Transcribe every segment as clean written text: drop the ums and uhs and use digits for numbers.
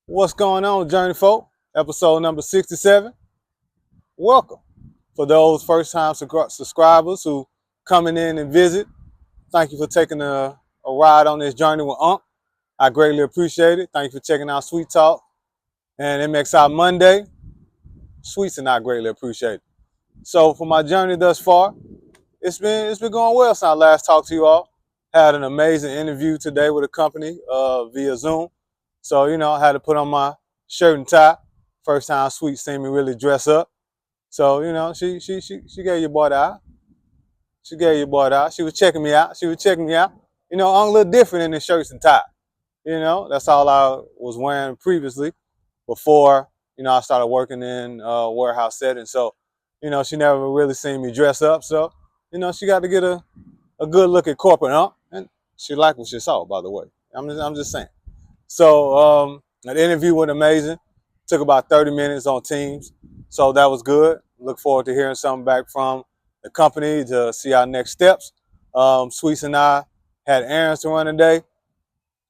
What's going on, Journey Folk? Episode number 67. Welcome. For those first-time subscribers who coming in and visit, thank you for taking a ride on this journey with Unc. I greatly appreciate it. Thank you for checking out Sweet Talk and MXI Monday. Sweets and I greatly appreciate it. So for my journey thus far, it's been going well since I last talked to you all. Had an amazing interview today with a company via Zoom. So, I had to put on my shirt and tie. First time Sweet seen me really dress up. So, she gave your boy the eye. She gave your boy the eye. She was checking me out. She was checking me out. I'm a little different in the shirts and tie. That's all I was wearing previously before, I started working in warehouse setting. So, she never really seen me dress up. So, she got to get a good look at corporate, huh? And she liked what she saw, by the way. I'm just saying. So the interview went amazing. Took about 30 minutes on Teams. So that was good. Look forward to hearing something back from the company to see our next steps. Sweets and I had errands to run today,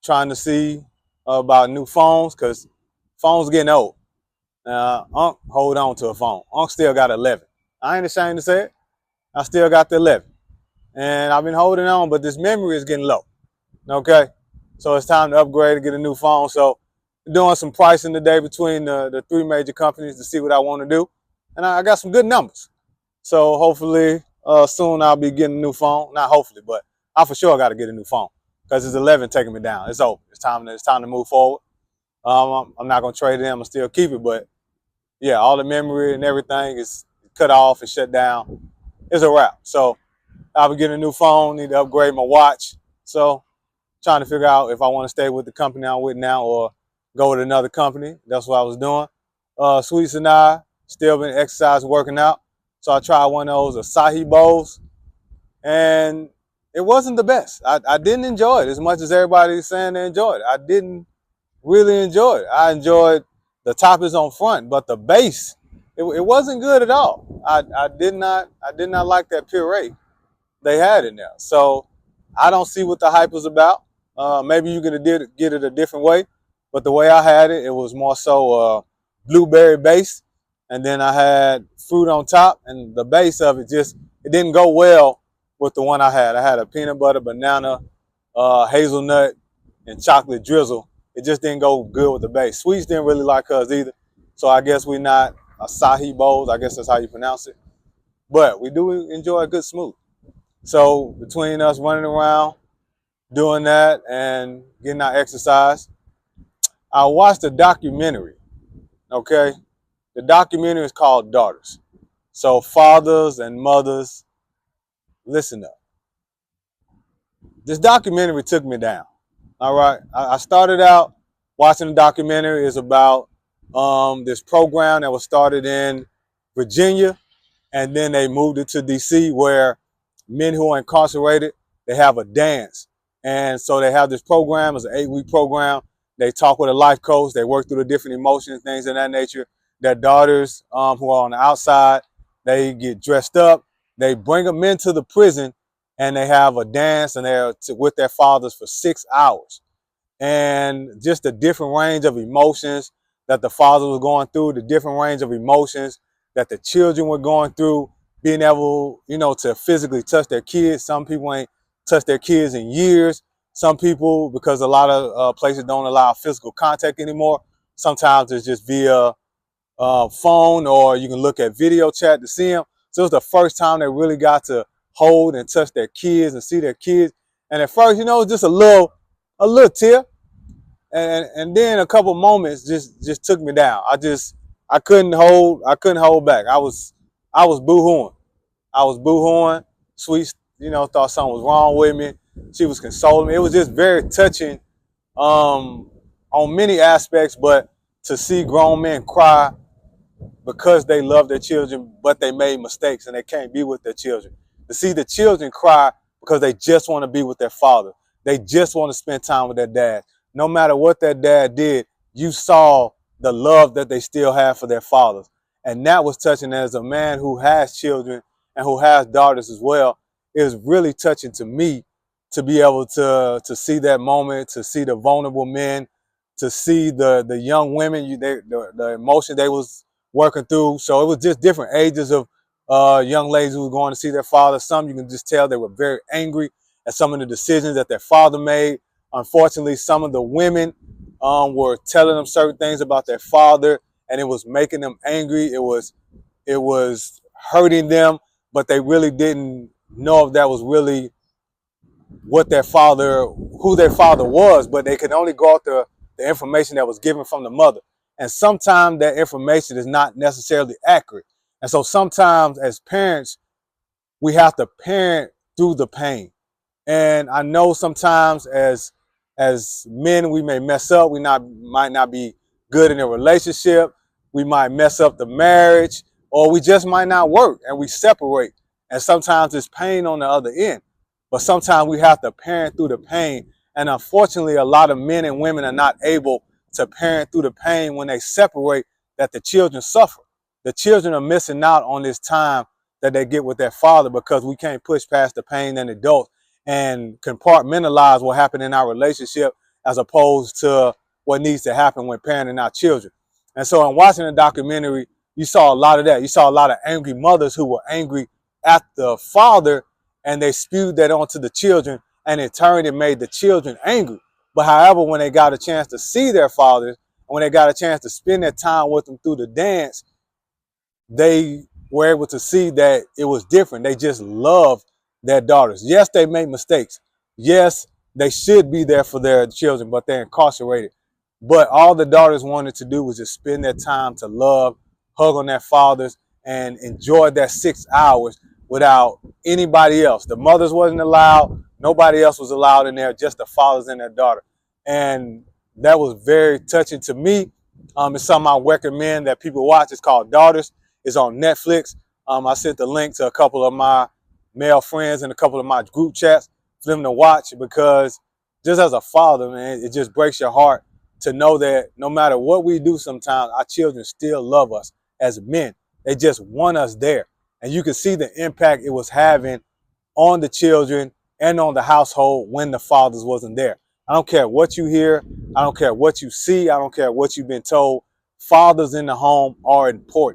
trying to see about new phones because phones getting old. Unc hold on to a phone. Unc still got 11. I ain't ashamed to say it. I still got the 11. And I've been holding on, but this memory is getting low. Okay? So it's time to upgrade and get a new phone. So doing some pricing today between the three major companies to see what I want to do. And I got some good numbers. So hopefully soon I'll be getting a new phone. Not hopefully, but I for sure got to get a new phone because it's 11 taking me down. It's over. It's time to move forward. I'm not going to trade it in. I'm going to still keep it. But yeah, all the memory and everything is cut off and shut down. It's a wrap. So I'll be getting a new phone. Need to upgrade my watch. So trying to figure out if I want to stay with the company I'm with now or go with another company. That's what I was doing. Sweets and I still been exercising, working out. So I tried one of those acai bowls, and it wasn't the best. I didn't enjoy it as much as everybody's saying they enjoyed it. I didn't really enjoy it. I enjoyed the toppings on front, but the base, it wasn't good at all. I did not like that puree they had in there. So I don't see what the hype was about. Maybe you could get it a different way, but the way I had it, it was more so blueberry base, and then I had fruit on top, and the base of it it didn't go well with the one I had. I had a peanut butter, banana, hazelnut, and chocolate drizzle. It just didn't go good with the base. Sweets didn't really like hers either, so I guess we not acai bowls. I guess that's how you pronounce it, but we do enjoy a good smoothie. So between us running around, doing that, and getting our exercise, I watched a documentary. Okay, the documentary is called Daughters. So fathers and mothers, listen up. This documentary took me down. All right, I started out watching the documentary. It's about this program that was started in Virginia, and then they moved it to DC, where men who are incarcerated, they have a dance. And so they have this program. It's an 8-week program. They talk with a life coach. They work through the different emotions, things of that nature. Their daughters who are on the outside, they get dressed up. They bring them into the prison, and they have a dance, and they're with their fathers for 6 hours. And just the different range of emotions that the father was going through, the different range of emotions that the children were going through, being able, to physically touch their kids. Some people ain't touched their kids in years. Some people, because a lot of places don't allow physical contact anymore, sometimes it's just via phone, or you can look at video chat to see them. So it was the first time they really got to hold and touch their kids and see their kids. And at first, just a little tear. And then a couple moments just took me down. I couldn't hold back. I was boo-hooing. I was boo-hooing. Sweet, thought something was wrong with me. She was consoling me. It was just very touching on many aspects, but to see grown men cry because they love their children, but they made mistakes and they can't be with their children. To see the children cry because they just want to be with their father. They just want to spend time with their dad. No matter what their dad did, you saw the love that they still have for their fathers. And that was touching. As a man who has children and who has daughters as well, it was really touching to me to be able to see that moment, to see the vulnerable men to see the young women, the emotion they was working through. So it was just different ages of young ladies who were going to see their father. Some you can just tell they were very angry at some of the decisions that their father made. Unfortunately, some of the women were telling them certain things about their father, and it was making them angry. It was hurting them, but they really didn't know if that was really what their father, who their father was, but they could only go off the information that was given from the mother. And sometimes that information is not necessarily accurate. And so sometimes as parents, we have to parent through the pain. And I know sometimes as men, we may mess up. Might not be good in a relationship. We might mess up the marriage, or we just might not work and we separate. And sometimes it's pain on the other end. But sometimes we have to parent through the pain. And unfortunately, a lot of men and women are not able to parent through the pain when they separate, that the children suffer. The children are missing out on this time that they get with their father because we can't push past the pain than adults and compartmentalize what happened in our relationship as opposed to what needs to happen when parenting our children. And so in watching the documentary, you saw a lot of that. You saw a lot of angry mothers who were angry at the father, and they spewed that onto the children, and in turn it made the children angry. But however, when they got a chance to see their fathers, when they got a chance to spend their time with them through the dance, they were able to see that it was different. They just loved their daughters. Yes, they made mistakes. Yes, they should be there for their children, but they're incarcerated. But all the daughters wanted to do was just spend their time to love, hug on their fathers, and enjoy that 6 hours without anybody else. The mothers wasn't allowed. Nobody else was allowed in there, just the fathers and their daughter. And that was very touching to me. It's something I recommend that people watch. It's called Daughters. It's on Netflix. I sent the link to a couple of my male friends and a couple of my group chats for them to watch, because just as a father, man, it just breaks your heart to know that no matter what we do, sometimes our children still love us as men. They just want us there. And you can see the impact it was having on the children and on the household when the fathers wasn't there. I don't care what you hear. I don't care what you see. I don't care what you've been told. Fathers in the home are important.